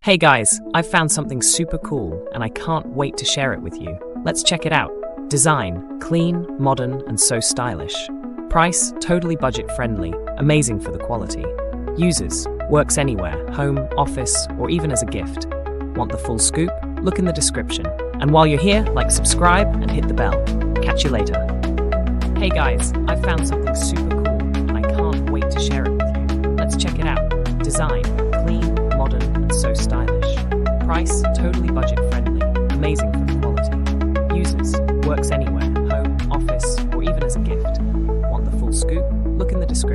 Hey guys, I've found something super cool and I can't wait to share it with you. Let's check it out. Design, clean, modern, and so stylish. Price, totally budget friendly, amazing for the quality. Users, works anywhere, home, office, or even as a gift. Want the full scoop? Look in the description. And while you're here, subscribe and hit the bell. Catch you later. Hey guys, I've found something super cool and I can't wait to share it with you. Let's check it out. Design, clean, modern, and so stylish. Price, totally budget friendly, amazing for